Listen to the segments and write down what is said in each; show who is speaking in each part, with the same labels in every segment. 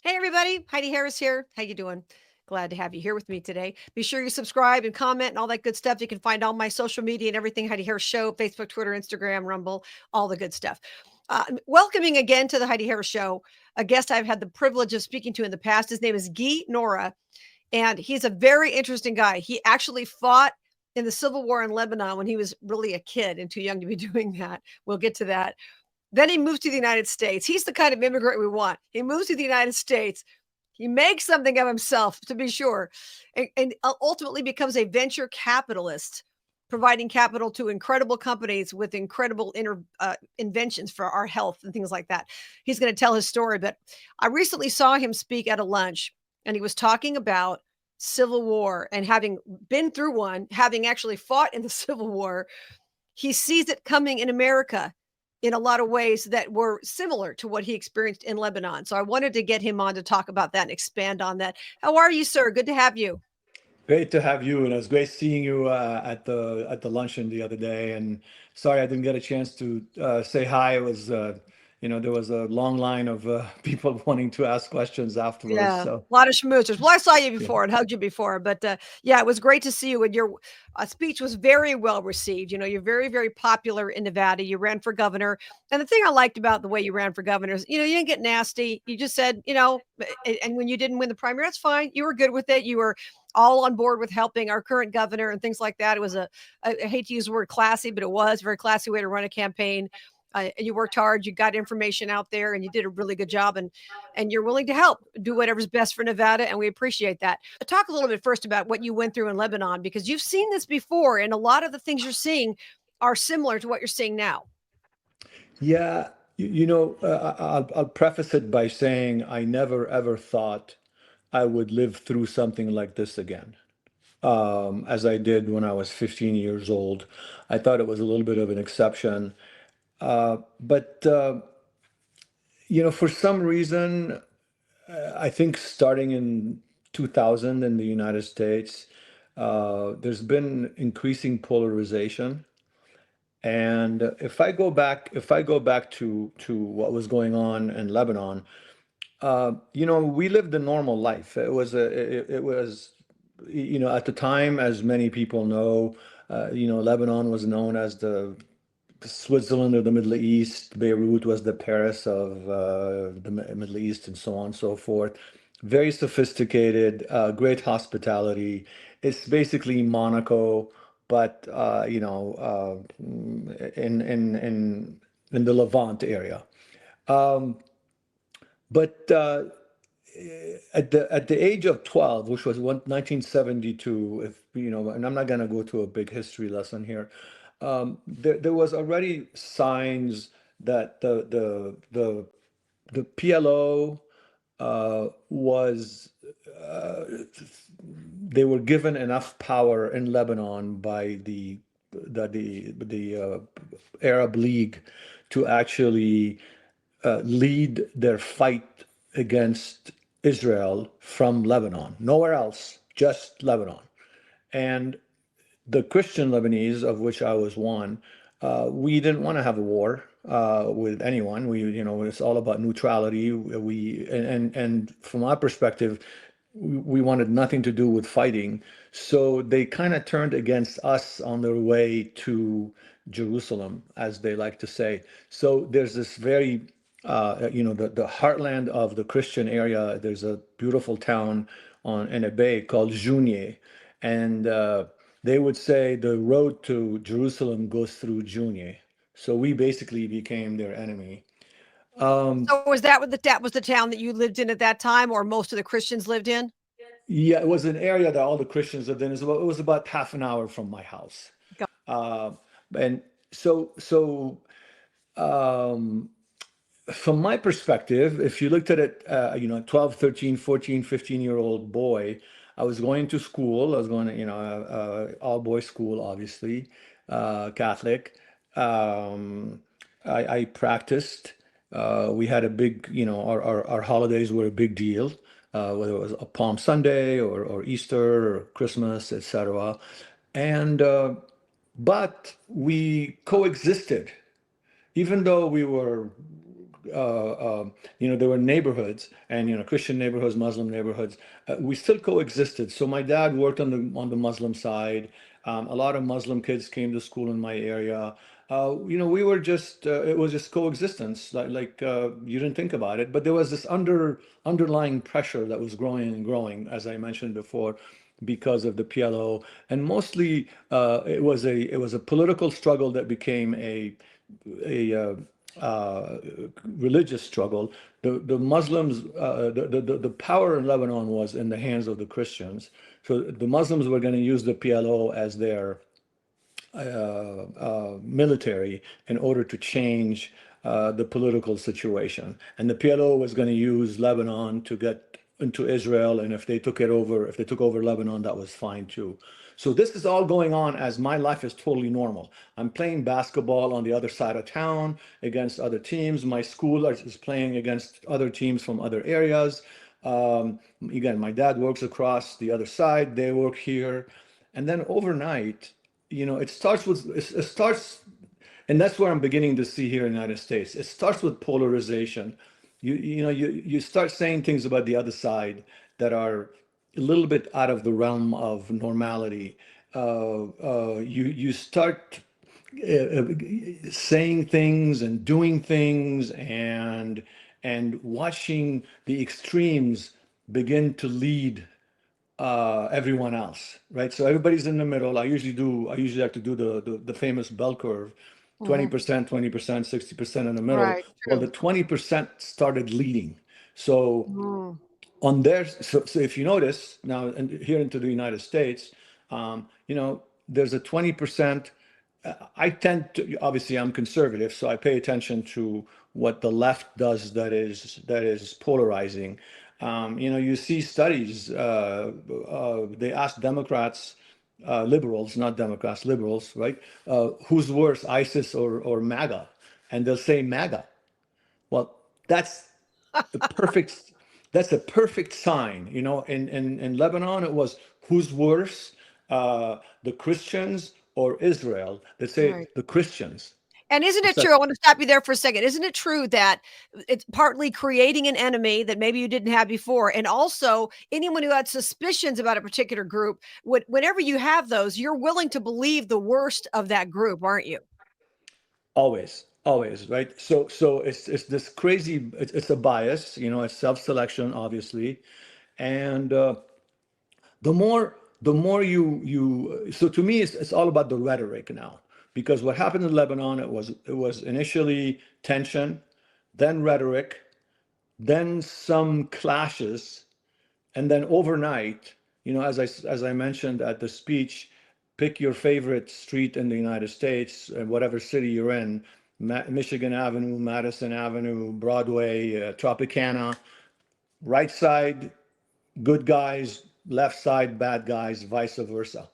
Speaker 1: Hey everybody, Heidi Harris here. How you doing? Glad to have you here with me today. Be sure you subscribe and comment and all that good stuff. You can find all my social media and everything Heidi Harris Show, Facebook, Twitter, Instagram, Rumble, all the good stuff. Welcoming again to the Heidi Harris Show, a guest I've had the privilege of speaking to in the past. His name is Guy Nohra, and he's a very interesting guy. He actually fought in the civil war in Lebanon when he was really a kid and too young to be doing that. We'll get to that. Then he moves to the United States. He's the kind of immigrant we want. He moves to the United States. He makes something of himself, to be sure, and ultimately becomes a venture capitalist, providing capital to incredible companies with incredible inventions for our health and things like that. He's going to tell his story. But I recently saw him speak at a lunch, and he was talking about Civil War and having been through one, having actually fought in the Civil War. He sees it coming in America in a lot of ways that were similar to what he experienced in Lebanon. So I wanted to get him on to talk about that and expand on that. How are you, sir? Good to have you.
Speaker 2: Great to have you, and it was great seeing you at the luncheon the other day. And sorry I didn't get a chance to say hi. It was, there was a long line of people wanting to ask questions afterwards.
Speaker 1: Yeah, a
Speaker 2: So
Speaker 1: lot of schmoozers. Well, I saw you
Speaker 2: yeah,
Speaker 1: before and hugged you before, but yeah, it was great to see you. And your speech was very well received. You know, you're very, very popular in Nevada. You ran for governor, and the thing I liked about the way you ran for governor is, you know, you didn't get nasty. You just said, you know, and when you didn't win the primary, that's fine. You were good with it. You were all on board with helping our current governor and things like that. It was I hate to use the word classy, but it was a very classy way to run a campaign. You worked hard, you got information out there, and you did a really good job. And you're willing to help do whatever's best for Nevada, and we appreciate that. Talk a little bit first about what you went through in Lebanon, because you've seen this before, and a lot of the things you're seeing are similar to what you're seeing now.
Speaker 2: yeah. I'll preface it by saying I never ever thought I would live through something like this again. As I did when I was 15 years old. I thought it was a little bit of an exception. But for some reason, I think starting in 2000 in the United States, there's been increasing polarization. And if I go back to what was going on in Lebanon, we lived a normal life. It was at the time, as many people know, Lebanon was known as the Switzerland of the Middle East. Beirut was the Paris of the Middle East, and so on and so forth. Very sophisticated, great hospitality. It's basically Monaco, but in the Levant area. Um, but at the age of 12, which was 1972, if and I'm not going to go to a big history lesson here, there was already signs that the PLO was uh, they were given enough power in Lebanon by the Arab League to actually lead their fight against Israel from Lebanon, nowhere else, just Lebanon. And the Christian Lebanese, of which I was one, we didn't want to have a war with anyone. It's all about neutrality. And from our perspective, we wanted nothing to do with fighting. So they kind of turned against us on their way to Jerusalem, as they like to say. So there's this very, the heartland of the Christian area. There's a beautiful town in a bay called Jounieh, and they would say the road to Jerusalem goes through Jounieh. So we basically became their enemy. Um,
Speaker 1: So was that was the town that you lived in at that time, or most of the Christians lived in?
Speaker 2: yeah, it was an area that all the Christians lived in. It was about half an hour from my house.
Speaker 1: Go-
Speaker 2: Uh, and so um, from my perspective, if you looked at it, 12, 13, 14, 15-year-old boy, I was going to school. I was going to, all boys school, obviously, Catholic. Um, I practiced. We had a big, our holidays were a big deal, whether it was a Palm Sunday or Easter or Christmas, etc. And but we coexisted, even though we were there were neighborhoods, and Christian neighborhoods, Muslim neighborhoods. We still coexisted. So my dad worked on the Muslim side. A lot of Muslim kids came to school in my area. We were just it was just coexistence. You didn't think about it, but there was this underlying pressure that was growing and growing, as I mentioned before, because of the PLO, and mostly it was a political struggle that became a religious struggle. The Muslims, the power in Lebanon was in the hands of the Christians. So the Muslims were going to use the PLO as their military in order to change the political situation. And the PLO was going to use Lebanon to get into Israel. And if they took over Lebanon, that was fine too. So this is all going on as my life is totally normal. I'm playing basketball on the other side of town against other teams. My school is playing against other teams from other areas. Again, my dad works across the other side. They work here. And then overnight, it starts, and that's where I'm beginning to see here in the United States. It starts with polarization. You start saying things about the other side that are a little bit out of the realm of normality. You start saying things and doing things, and watching the extremes begin to lead everyone else, right? So everybody's in the middle. I usually like to do the famous bell curve,
Speaker 1: Mhm.
Speaker 2: 20%, 20%, 60% in the middle.
Speaker 1: Right.
Speaker 2: Well,
Speaker 1: True.
Speaker 2: the 20% started leading. So
Speaker 1: Mm.
Speaker 2: so if you notice now, and here into the United States, there's a 20%. I tend to, obviously I'm conservative, so I pay attention to what the left does that is polarizing. You see studies. They ask Democrats, liberals, not Democrats, liberals, right? Who's worse, ISIS or MAGA? And they'll say MAGA. Well, that's the perfect that's a perfect sign. In Lebanon it was who's worse, the Christians or Israel. They say
Speaker 1: Right.
Speaker 2: the Christians.
Speaker 1: And isn't it
Speaker 2: It's like,
Speaker 1: true? I want to stop you there for a second. Isn't it true that it's partly creating an enemy that maybe you didn't have before? And also, anyone who had suspicions about a particular group, whenever you have those, you're willing to believe the worst of that group, aren't you?
Speaker 2: always, right? So it's this crazy. It's a bias. It's self-selection, obviously, and the more you. So to me, it's all about the rhetoric now, because what happened in Lebanon, it was initially tension, then rhetoric, then some clashes, and then overnight, as I mentioned at the speech, pick your favorite street in the United States, whatever city you're in, Michigan Avenue, Madison Avenue, Broadway, Tropicana, right side good guys, left side bad guys, vice versa,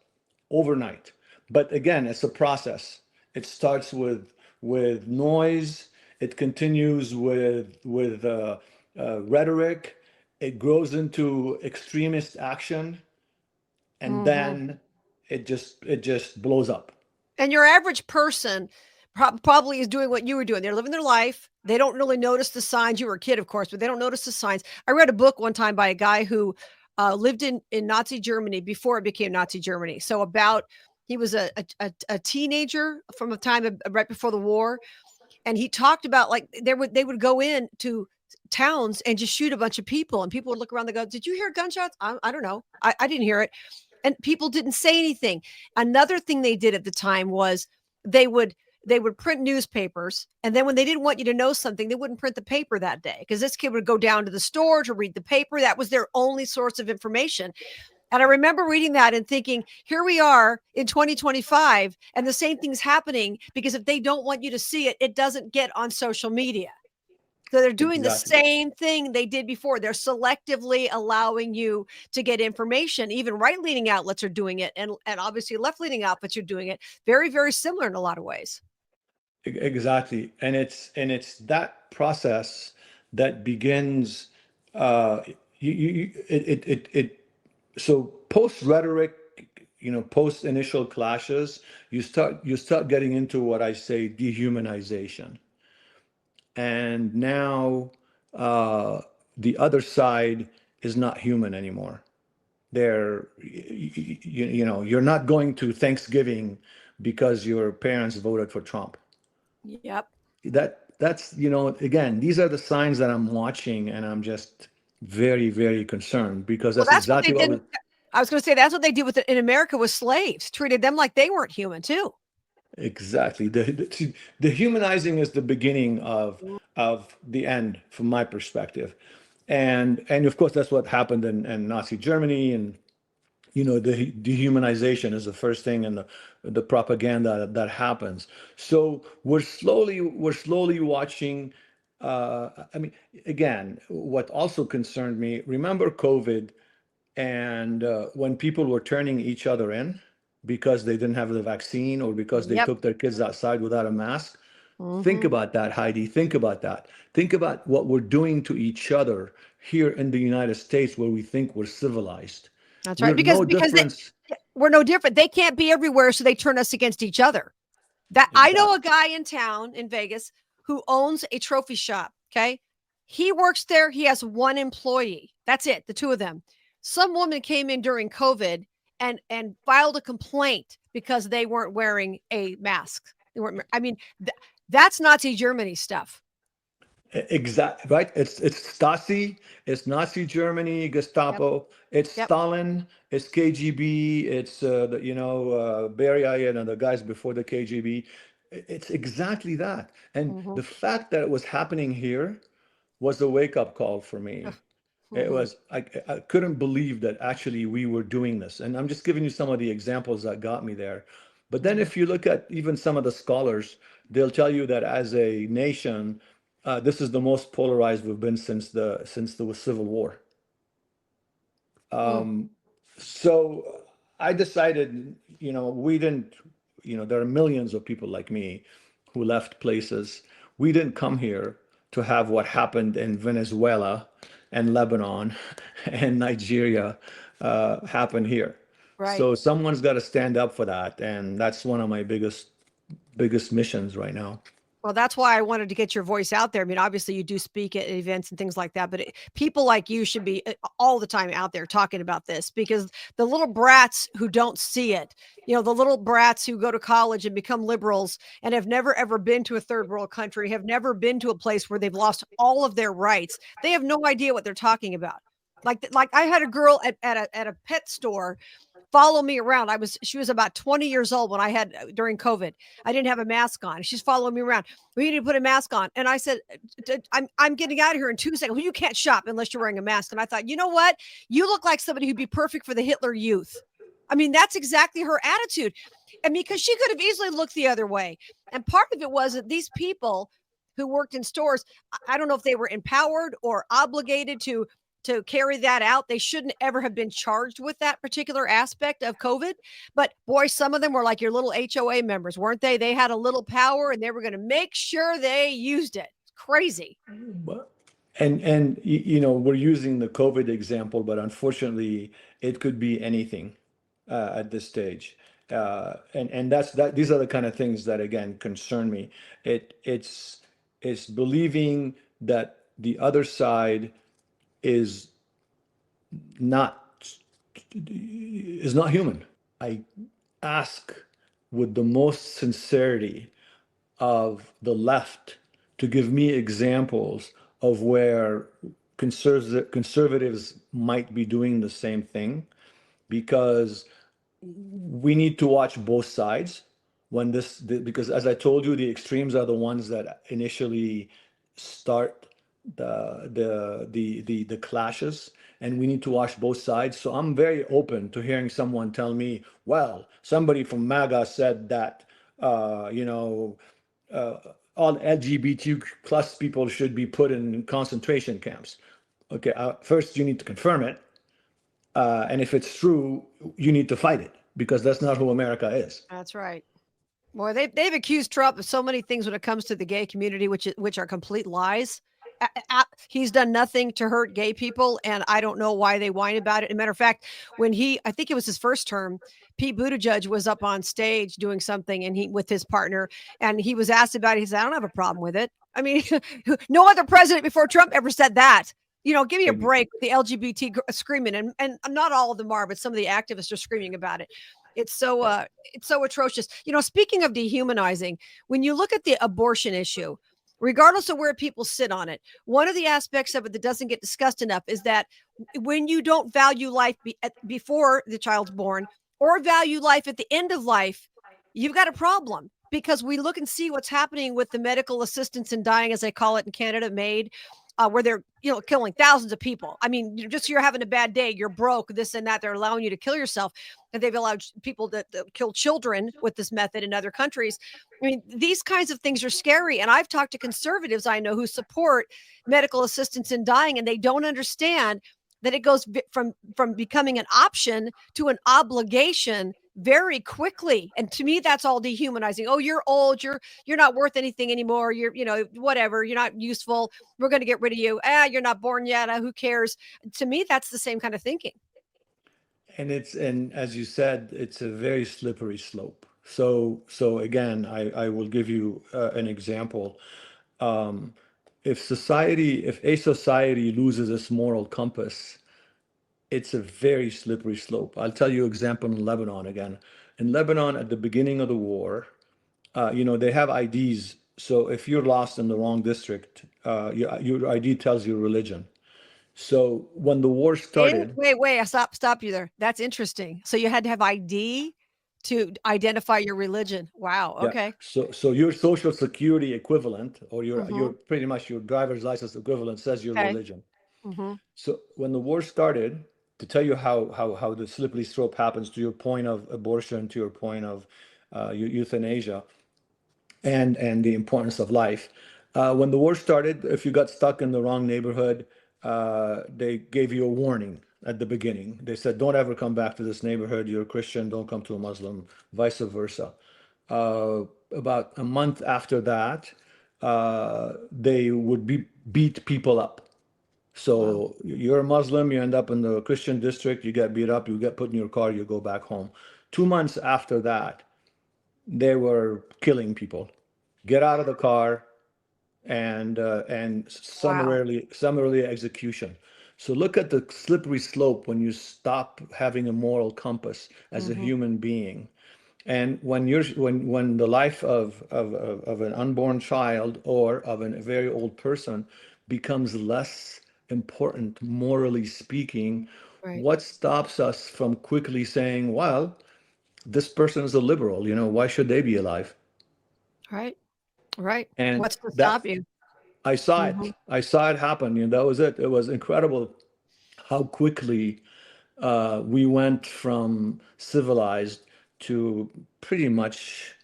Speaker 2: overnight. But again, it's a process. It starts with noise. It continues with rhetoric. It grows into extremist action, and
Speaker 1: Hmm.
Speaker 2: then it just blows up.
Speaker 1: And your average person probably is doing what you were doing. They're living their life. They don't really notice the signs. You were a kid, of course, but they don't notice the signs. I read a book one time by a guy who lived in Nazi Germany before it became Nazi Germany. So about he was a teenager from a time right before the war, and he talked about like they would go in to towns and just shoot a bunch of people, and people would look around. They go, "Did you hear gunshots? I don't know. I didn't hear it." And people didn't say anything. Another thing they did at the time was they would they would print newspapers, and then when they didn't want you to know something, they wouldn't print the paper that day because this kid would go down to the store to read the paper. That was their only source of information. And I remember reading that and thinking, here we are in 2025, and the same thing's happening because if they don't want you to see it, it doesn't get on social media. So they're doing the
Speaker 2: Exactly.
Speaker 1: same thing they did before. They're selectively allowing you to get information. Even right-leaning outlets are doing it, and obviously left-leaning outlets are doing it. Very, very similar in a lot of ways.
Speaker 2: Exactly. And it's that process that begins so post rhetoric, post initial clashes, you start getting into what I say dehumanization. and now uh, the other side is not human anymore. They're, you know, you're not going to Thanksgiving because your parents voted for Trump.
Speaker 1: Yep.
Speaker 2: That's, you know, again, these are the signs that I'm watching, and I'm just very, very concerned because
Speaker 1: Well,
Speaker 2: that's
Speaker 1: that's what they
Speaker 2: exactly what
Speaker 1: did.
Speaker 2: was
Speaker 1: I was going to say that's what they did with in America with slaves, treated them like they weren't human too.
Speaker 2: exactly the humanizing is the beginning
Speaker 1: Mm.
Speaker 2: of the end from my perspective, and of course that's what happened in Nazi Germany, and you know the dehumanization is the first thing, and the propaganda that happens. So we're slowly watching. I mean, again, what also concerned me, remember COVID, and when people were turning each other in because they didn't have the vaccine or because they
Speaker 1: Yep.
Speaker 2: took their kids outside without a mask. Think
Speaker 1: Hmm.
Speaker 2: about that, Heidi. Think about that. Think about what we're doing to each other here in the United States, where we think we're civilized.
Speaker 1: That's right.
Speaker 2: We're
Speaker 1: Because
Speaker 2: no difference.
Speaker 1: we're no different. They can't be everywhere, so they turn us against each other. That I know a
Speaker 2: Exactly.
Speaker 1: guy in town in Vegas who owns a trophy shop. Okay. He works there. He has one employee. That's it. The two of them. Some woman came in during COVID and filed a complaint because they weren't wearing a mask. They weren't. I mean, that's Nazi Germany stuff.
Speaker 2: Exactly right. It's Stasi, it's Nazi Germany,
Speaker 1: Yep.
Speaker 2: Gestapo, it's
Speaker 1: Yep.
Speaker 2: Stalin, it's KGB, it's you know, Beria and the guys before the KGB. It's exactly that. And
Speaker 1: Mm-hmm.
Speaker 2: the fact that it was happening here was a wake up call for me. It
Speaker 1: Mm-hmm.
Speaker 2: was, I couldn't believe that actually we were doing this. And I'm just giving you some of the examples that got me there. But then
Speaker 1: Mm-hmm.
Speaker 2: if you look at even some of the scholars, they'll tell you that as a nation, this is the most polarized we've been since the Civil War.
Speaker 1: Mm.
Speaker 2: Um, so I decided, you know, we didn't, you know, there are millions of people like me who left places. We didn't come here to have what happened in Venezuela and Lebanon and Nigeria happen here.
Speaker 1: Right.
Speaker 2: So someone's got to stand up for that, and that's one of my biggest missions right now.
Speaker 1: Well, that's why I wanted to get your voice out there. I mean, obviously, you do speak at events and things like that, but people like you should be all the time out there talking about this because the little brats who don't see it, you know, the little brats who go to college and become liberals and have never ever been to a third world country, have never been to a place where they've lost all of their rights. They have no idea what they're talking about. Like I had a girl at a pet store follow me around. She was about 20 years old when I had during COVID. I didn't have a mask on. She's following me around. We need to put a mask on. And I said, I'm getting out of here in 2 seconds. Well, you can't shop unless you're wearing a mask. And I thought, you know what? You look like somebody who'd be perfect for the Hitler Youth. I mean, that's exactly her attitude. And because she could have easily looked the other way. And part of it was that these people who worked in stores, I don't know if they were empowered or obligated to carry that out. They shouldn't ever have been charged with that particular aspect of COVID. But boy, some of them were like your little HOA members, weren't they? They had a little power and they were going to make sure they used it. It's crazy.
Speaker 2: But- and you know, we're using the COVID example, but unfortunately, it could be anything at this stage. And that these are the kind of things that again concern me. It's believing that the other side is not human. I ask with the most sincerity of the left to give me examples of where conservatives might be doing the same thing, because we need to watch both sides when because as I told you, the extremes are the ones that initially start the clashes, and we need to watch both sides. So I'm very open to hearing someone tell me, well, somebody from MAGA said that you know, uh, all LGBT plus people should be put in concentration camps. Okay, first you need to confirm it, and if it's true, you need to fight it, because that's not who America is.
Speaker 1: That's right. Boy, they've accused Trump of so many things when it comes to the gay community, which are complete lies. He's done nothing to hurt gay people, and I don't know why they whine about it. As a matter of fact, I think it was his first term, Pete Buttigieg was up on stage doing something, and he with his partner, and he was asked about it. He said, "I don't have a problem with it." I mean, no other president before Trump ever said that. Give me a
Speaker 2: Ex-
Speaker 1: break with the LGBT screaming, and not all of them are, but some of the activists are screaming about it. It's so atrocious. Speaking of dehumanizing, when you look at the abortion issue, regardless of where people sit on it, one of the aspects of it that doesn't get discussed enough is that when you don't value life before the child's born, or value life at the end of life, you've got a problem, because we look and see what's happening with the medical assistance in dying, as they call it in Canada, MAID, where they're killing thousands of people. I mean, you're having a bad day, you're broke, this and that. They're allowing you to kill yourself, and they've allowed people to kill children with this method in other countries. I mean, these kinds of things are scary. And I've talked to conservatives I know who support medical assistance in dying, and they don't understand that it goes from becoming an option to an obligation very quickly. And to me, that's all dehumanizing. Oh, you're old, you're not worth anything anymore, you're whatever, you're not useful, we're going to get rid of you. You're not born yet, who cares? To me, that's the same kind of thinking.
Speaker 2: and as you said, it's a very slippery slope. So again, I will give you an example. Um, if a society loses its moral compass, it's a very slippery slope. I'll tell you example in Lebanon again. In Lebanon, at the beginning of the war, they have IDs. So if you're lost in the wrong district, your ID tells your religion. So when the war started,
Speaker 1: Wait, I stop you there. That's interesting. So you had to have ID to identify your religion. Wow.
Speaker 2: yeah,
Speaker 1: Okay.
Speaker 2: so your social security equivalent, or your
Speaker 1: Mm-hmm.
Speaker 2: pretty much your driver's license equivalent, says your
Speaker 1: Okay.
Speaker 2: religion.
Speaker 1: Mm-hmm.
Speaker 2: So when the war started, to tell you how the slippery slope happens, to your point of abortion, to your point of euthanasia, and the importance of life. When the war started, if you got stuck in the wrong neighborhood, they gave you a warning at the beginning. They said, "Don't ever come back to this neighborhood. You're a Christian. Don't come to a Muslim." Vice versa. About a month after that, they would beat people up.
Speaker 1: Wow.
Speaker 2: So you're a Muslim, you end up in the Christian district, you get beat up, you get put in your car, you go back home. 2 months after that, they were killing people. Get out of the car, and
Speaker 1: Wow.
Speaker 2: summarily execution. So look at the slippery slope when you stop having a moral compass as a
Speaker 1: Mm-hmm.
Speaker 2: human being. And when the life of an unborn child or of a very old person becomes less important, morally speaking,
Speaker 1: Right.
Speaker 2: what stops us from quickly saying, well, this person is a liberal, why should they be alive?
Speaker 1: Right. Right.
Speaker 2: And
Speaker 1: What's to
Speaker 2: that
Speaker 1: stop you?
Speaker 2: I saw
Speaker 1: Mm-hmm.
Speaker 2: it. I saw it happen. That was it. It was incredible how quickly we went from civilized to pretty much,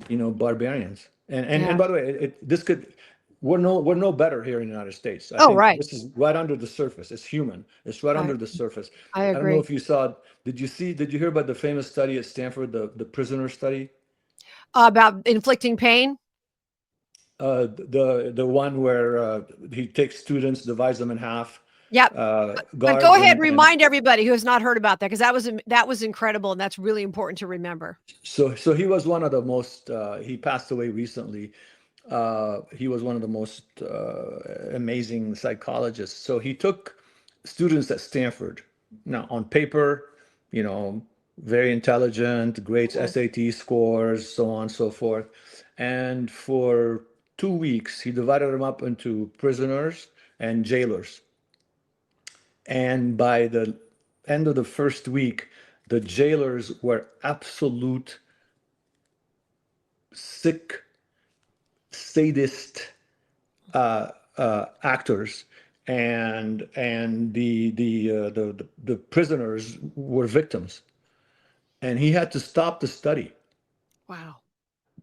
Speaker 2: barbarians. And
Speaker 1: Yeah.
Speaker 2: by the way, this could we're no better here in the United States. I
Speaker 1: Oh,
Speaker 2: think
Speaker 1: right.
Speaker 2: this is right under the surface. It's human. It's right
Speaker 1: I
Speaker 2: under the surface.
Speaker 1: I
Speaker 2: I don't know
Speaker 1: agree.
Speaker 2: if you saw. Did you hear about the famous study at Stanford, the prisoner study?
Speaker 1: About inflicting pain.
Speaker 2: The one where he takes students, divides them in half,
Speaker 1: Yep. But go
Speaker 2: guards
Speaker 1: ahead and
Speaker 2: and
Speaker 1: remind everybody who has not heard about that, because that was incredible, and that's really important to remember.
Speaker 2: so he was one of the most he passed away recently. He was one of the most amazing psychologists. So he took students at Stanford. Now, on paper, you know, very intelligent, great
Speaker 1: Mhm.
Speaker 2: SAT scores, so on and so forth. And for 2 weeks, he divided them up into prisoners and jailers. And by the end of the first week, the jailers were absolute sick, sadist actors, and the prisoners were victims, and he had to stop the study
Speaker 1: Wow.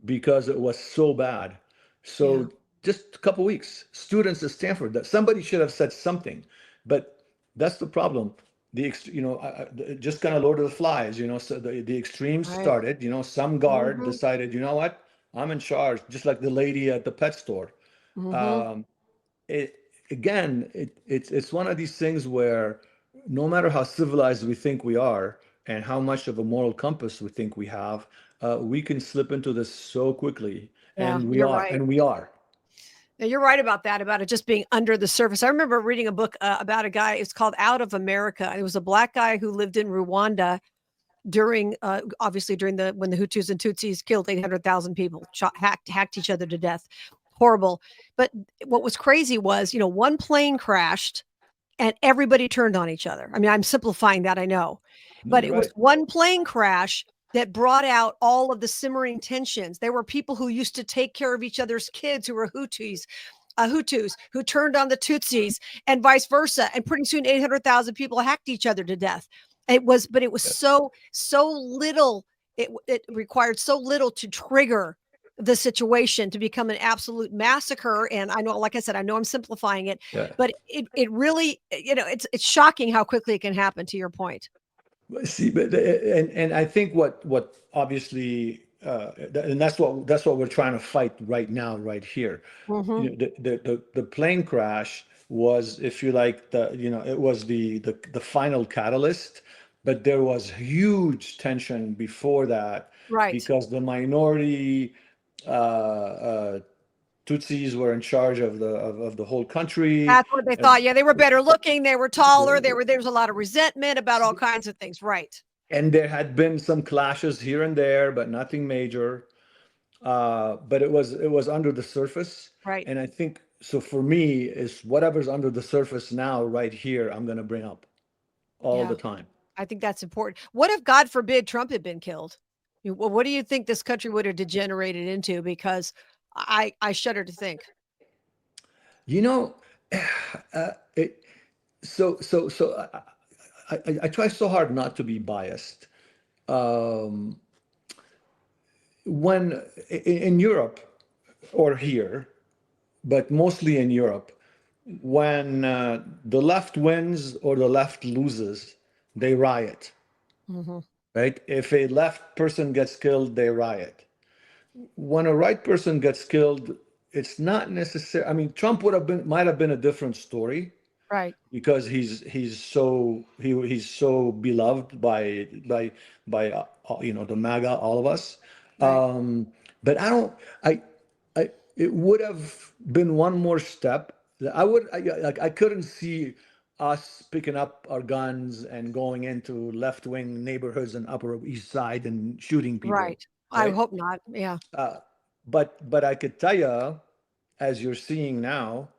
Speaker 2: because it was so bad.
Speaker 1: Yeah.
Speaker 2: So just a couple weeks, students at Stanford, that somebody should have said something, but that's the problem. Just kind of Lord of the Flies. So the extremes
Speaker 1: Right.
Speaker 2: started. Some guard
Speaker 1: Mhm.
Speaker 2: decided, you know what, I'm in charge, just like the lady at the pet store.
Speaker 1: Mhm.
Speaker 2: Um, it again, it's one of these things where no matter how civilized we think we are and how much of a moral compass we think we have, we can slip into this so quickly,
Speaker 1: Yeah,
Speaker 2: and we
Speaker 1: you're
Speaker 2: are,
Speaker 1: right.
Speaker 2: and we are.
Speaker 1: Now, you're right about that, about it just being under the surface. I remember reading a book about a guy. It's called Out of America. It was a black guy who lived in Rwanda during, obviously during the when the Hutus and Tutsis killed 800,000 people, hacked each other to death. Horrible. But what was crazy was, one plane crashed and everybody turned on each other. I mean, I'm simplifying that, I know,
Speaker 2: No,
Speaker 1: but
Speaker 2: you're
Speaker 1: it was
Speaker 2: right.
Speaker 1: one plane crash that brought out all of the simmering tensions. There were people who used to take care of each other's kids who were Hutus who turned on the Tutsis and vice versa. And pretty soon 800,000 people hacked each other to death. But it was
Speaker 2: Yeah,
Speaker 1: so little. It required so little to trigger the situation to become an absolute massacre. And I know, like I said, I know I'm simplifying it,
Speaker 2: yeah.
Speaker 1: but it really, it's shocking how quickly it can happen, to your point.
Speaker 2: See, but and I think what obviously and that's what we're trying to fight right now, right here.
Speaker 1: Hmm.
Speaker 2: The plane crash was, if you like, it was the final catalyst, but there was huge tension before that
Speaker 1: Right.
Speaker 2: because the minority Tutsis were in charge of the whole country.
Speaker 1: That's what they
Speaker 2: And
Speaker 1: thought. Yeah, they were better looking. They were taller.
Speaker 2: the,
Speaker 1: There was a lot of resentment about all kinds of things. Right.
Speaker 2: and there had been some clashes here and there, but nothing major. But it was under the surface,
Speaker 1: Right.
Speaker 2: and I think so. For me, is whatever's under the surface now, right here, I'm gonna bring up all the
Speaker 1: Yeah.
Speaker 2: time.
Speaker 1: I think that's important. What if, God forbid, Trump had been killed? What do you think this country would have degenerated into? Because I shudder to think.
Speaker 2: You know, it, I try so hard not to be biased. Um, when in Europe or here, but mostly in Europe, when the left wins or the left loses, they riot,
Speaker 1: Hmm.
Speaker 2: right? If a left person gets killed, they riot. When a right person gets killed, it's not necessary. I mean, Trump might have been a different story
Speaker 1: Right.
Speaker 2: because he's so beloved by the MAGA, all of us.
Speaker 1: Right.
Speaker 2: But I it would have been one more step. I couldn't see us picking up our guns and going into left-wing neighborhoods in Upper East Side and shooting people,
Speaker 1: Right. I
Speaker 2: right?
Speaker 1: hope not. Yeah.
Speaker 2: Uh, but I could tell you, as you're seeing now,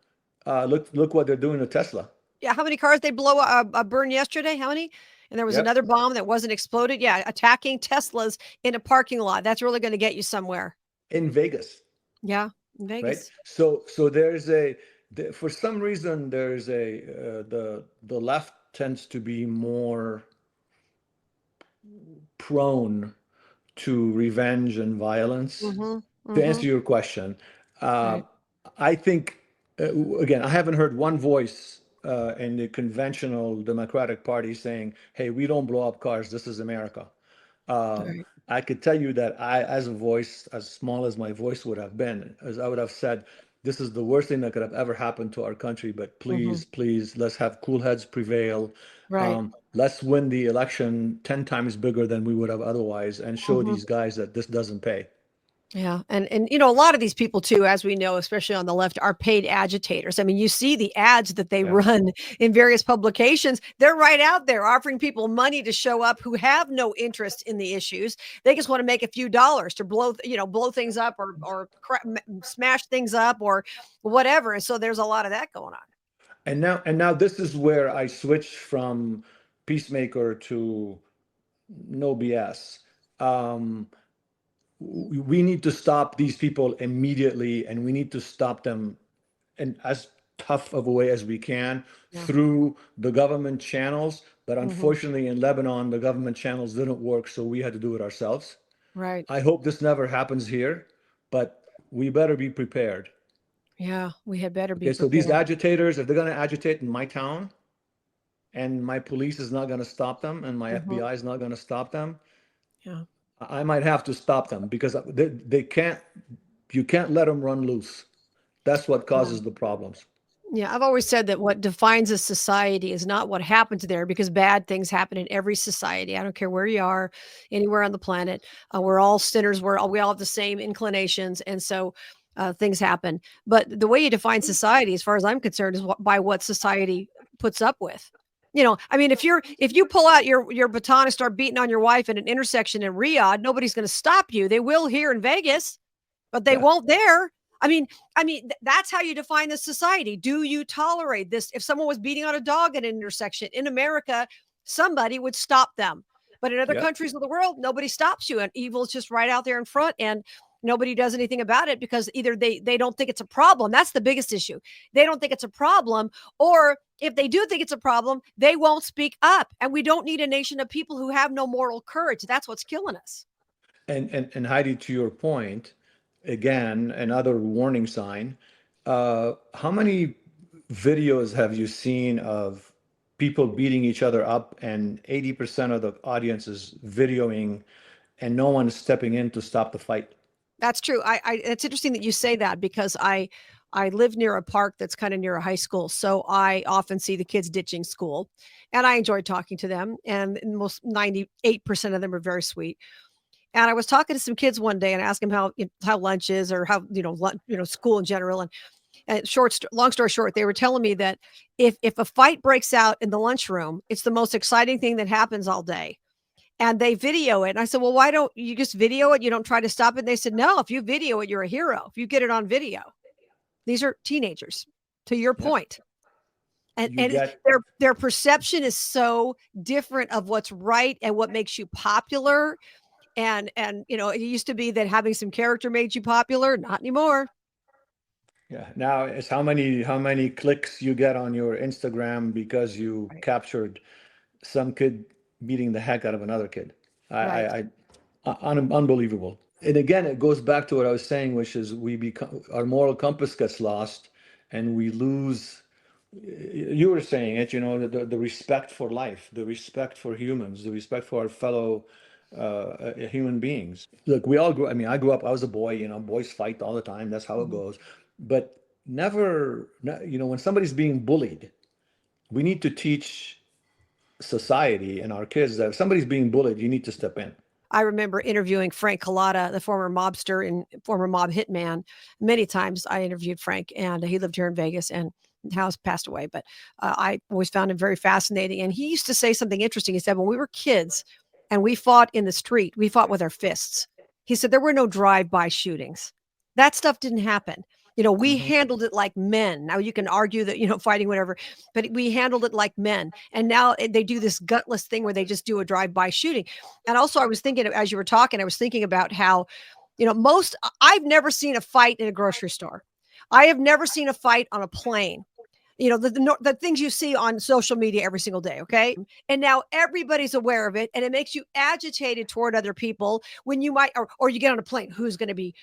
Speaker 2: look what they're doing to Tesla.
Speaker 1: Yeah. How many cars they burn yesterday? How many? And there was
Speaker 2: Yep,
Speaker 1: another bomb that wasn't exploded. Yeah, attacking Teslas in a parking lot. That's really going to get you somewhere.
Speaker 2: in Vegas,
Speaker 1: Yeah, in
Speaker 2: right?
Speaker 1: Vegas.
Speaker 2: So for some reason there's the left tends to be more prone to revenge and violence.
Speaker 1: Hmm.
Speaker 2: To
Speaker 1: Hmm.
Speaker 2: answer your question, uh,
Speaker 1: Right.
Speaker 2: I think, again, I haven't heard one voice in the conventional Democratic Party saying, "Hey, we don't blow up cars. This is America."
Speaker 1: Right.
Speaker 2: I could tell you that as a voice, as small as my voice would have been, as I would have said, this is the worst thing that could have ever happened to our country. But
Speaker 1: Hmm.
Speaker 2: please, please, let's have cool heads prevail.
Speaker 1: Right.
Speaker 2: Let's win the election 10 times bigger than we would have otherwise and show
Speaker 1: Hmm.
Speaker 2: these guys that this doesn't pay.
Speaker 1: Yeah, and a lot of these people too, as we know, especially on the left, are paid agitators. I mean, you see the ads that they
Speaker 2: Yeah.
Speaker 1: run in various publications. They're right out there offering people money to show up who have no interest in the issues. They just want to make a few dollars to blow things up or smash things up or whatever. And so there's a lot of that going on.
Speaker 2: And now this is where I switch from peacemaker to no BS. Um, we need to stop these people immediately, and we need to stop them in as tough of a way as we can
Speaker 1: Yeah.
Speaker 2: through the government channels. But
Speaker 1: Hmm.
Speaker 2: unfortunately, in Lebanon, the government channels didn't work, so we had to do it ourselves.
Speaker 1: Right.
Speaker 2: I hope this never happens here, but we better be prepared.
Speaker 1: Yeah, we had better be
Speaker 2: Okay, so these
Speaker 1: prepared.
Speaker 2: agitators, if they're going to agitate in my town and my police is not going to stop them and my
Speaker 1: Hmm.
Speaker 2: FBI is not going to stop them,
Speaker 1: Yeah.
Speaker 2: I might have to stop them because they can't, you can't let them run loose. That's what
Speaker 1: Yeah.
Speaker 2: causes the problems.
Speaker 1: Yeah, I've always said that what defines a society is not what happens there, because bad things happen in every society. I don't care where you are, anywhere on the planet. We're all sinners. We all have the same inclinations, and so things happen. But the way you define society, as far as I'm concerned, is by what society puts up with. I mean, if you pull out your baton and start beating on your wife at an intersection in Riyadh, nobody's going to stop you. They will here in Vegas, but they
Speaker 2: Yeah.
Speaker 1: won't there. I mean, that's how you define the society. Do you tolerate this? If someone was beating on a dog at an intersection in America, somebody would stop them. But in other
Speaker 2: Yeah.
Speaker 1: countries of the world, nobody stops you, and evil's just right out there in front, and nobody does anything about it because either they don't think it's a problem. That's the biggest issue. They don't think it's a problem, or if they do think it's a problem, they won't speak up. And we don't need a nation of people who have no moral courage. That's what's killing us.
Speaker 2: And Heidi, to your point, again, another warning sign. How many videos have you seen of people beating each other up, and 80% of the audience is videoing, and no one's stepping in to stop the fight?
Speaker 1: That's true. It's interesting that you say that because I live near a park that's kind of near a high school. So I often see the kids ditching school, and I enjoy talking to them. And most 98% of them are very sweet. And I was talking to some kids one day and asked them how lunch is, or how, school in general. And long story short, they were telling me that if a fight breaks out in the lunchroom, it's the most exciting thing that happens all day. And they video it. And I said, well, why don't you just video it? You don't try to stop it. And they said, no, if you video it, you're a hero. If you get it on video. These are teenagers, to your
Speaker 2: Yeah.
Speaker 1: point. And,
Speaker 2: You
Speaker 1: and
Speaker 2: get,
Speaker 1: their perception is so different of what's right and what makes you popular. And it used to be that having some character made you popular. Not anymore.
Speaker 2: yeah. Now it's how many clicks you get on your Instagram because you
Speaker 1: Right.
Speaker 2: captured some kid beating the heck out of another kid.
Speaker 1: Right.
Speaker 2: Unbelievable. And again, it goes back to what I was saying, which is we become our moral compass gets lost, and we lose. You were saying it, the respect for life, the respect for humans, the respect for our fellow human beings. Look, we all grew. I mean, I grew up. I was a boy. Boys fight all the time. That's how it
Speaker 1: Mhm.
Speaker 2: goes. But never, when somebody's being bullied, we need to teach society and our kids that if somebody's being bullied, you need to step in.
Speaker 1: I remember interviewing Frank Collada, the former mobster and former mob hitman. Many times I interviewed Frank, and he lived here in Vegas and now has passed away. But I always found him very fascinating. And he used to say something interesting. He said, when we were kids and we fought in the street, we fought with our fists. He said, there were no drive-by shootings. That stuff didn't happen. We
Speaker 2: Mhm.
Speaker 1: handled it like men. Now you can argue that, fighting, whatever, but we handled it like men. And now they do this gutless thing where they just do a drive-by shooting. And also, I was thinking, as you were talking, I was thinking about how, I've never seen a fight in a grocery store. I have never seen a fight on a plane. The things you see on social media every single day. Okay. And now everybody's aware of it, and it makes you agitated toward other people when you might, or you get on a plane, who's going to be,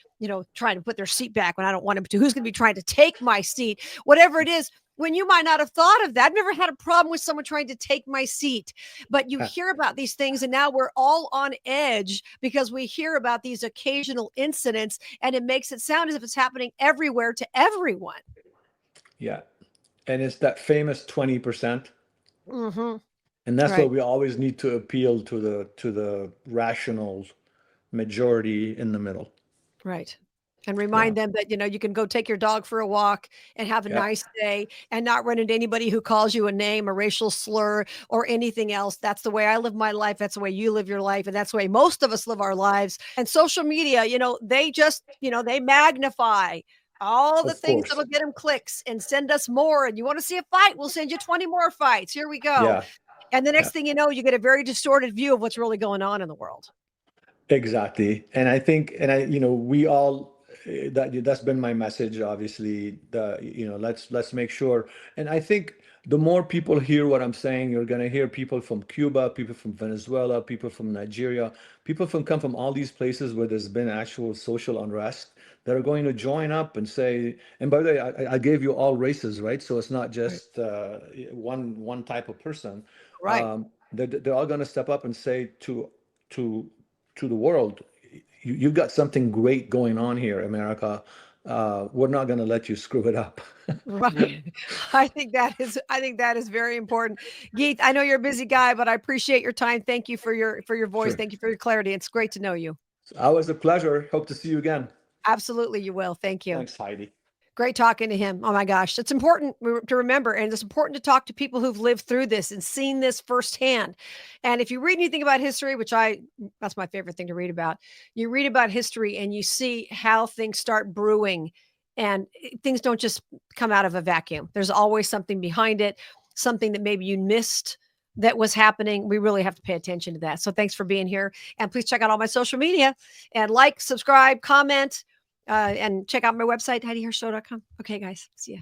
Speaker 1: trying to put their seat back when I don't want them to, who's going to be trying to take my seat, whatever it is, when you might not have thought of that. I've never had a problem with someone trying to take my seat, but you hear about these things, and now we're all on edge because we hear about these occasional incidents, and it makes it sound as if it's happening everywhere to everyone.
Speaker 2: Yeah. And it's that famous 20%.
Speaker 1: Hmm.
Speaker 2: And that's what
Speaker 1: Right.
Speaker 2: we always need to appeal to the rational majority in the middle.
Speaker 1: Right. And
Speaker 2: Yeah.
Speaker 1: remind them that, you can go take your dog for a walk and have a
Speaker 2: Yeah.
Speaker 1: nice day and not run into anybody who calls you a name, a racial slur, or anything else. That's the way I live my life. That's the way you live your life. And that's the way most of us live our lives. And social media, they just, they magnify all the
Speaker 2: Of
Speaker 1: things
Speaker 2: course.
Speaker 1: that'll get them clicks and send us more. And you want to see a fight? We'll send you 20 more fights. Here we go.
Speaker 2: Yeah.
Speaker 1: And the
Speaker 2: Yeah.
Speaker 1: next thing you know, you get a very distorted view of what's really going on in the world.
Speaker 2: Exactly. And I think, we all, that's been my message, obviously, let's make sure. And I think the more people hear what I'm saying, you're going to hear people from Cuba, people from Venezuela, people from Nigeria, people come from all these places where there's been actual social unrest that are going to join up and say, and by the way, I gave you all races, right? So it's not
Speaker 1: Right.
Speaker 2: just one type of person.
Speaker 1: Right.
Speaker 2: They're all going to step up and say to to the world, you've got something great going on here, America. We're not going to let you screw it up.
Speaker 1: Right. I think that is very important. Geeth, I know you're a busy guy, but I appreciate your time. Thank you for your voice.
Speaker 2: Sure.
Speaker 1: Thank you for your clarity. It's great to know you.
Speaker 2: Always a pleasure. Hope to see you again.
Speaker 1: Absolutely, you will. Thank you.
Speaker 2: Thanks, Heidi.
Speaker 1: Great talking to him. Oh my gosh, it's important to remember, and it's important to talk to people who've lived through this and seen this firsthand. And if you read anything about history, which that's my favorite thing to read about, you read about history and you see how things start brewing, and things don't just come out of a vacuum. There's always something behind it, something that maybe you missed that was happening. We really have to pay attention to that. So thanks for being here, and please check out all my social media and like, subscribe, comment. And check out my website, HeidiHarrisShow.com. Okay, guys. See ya.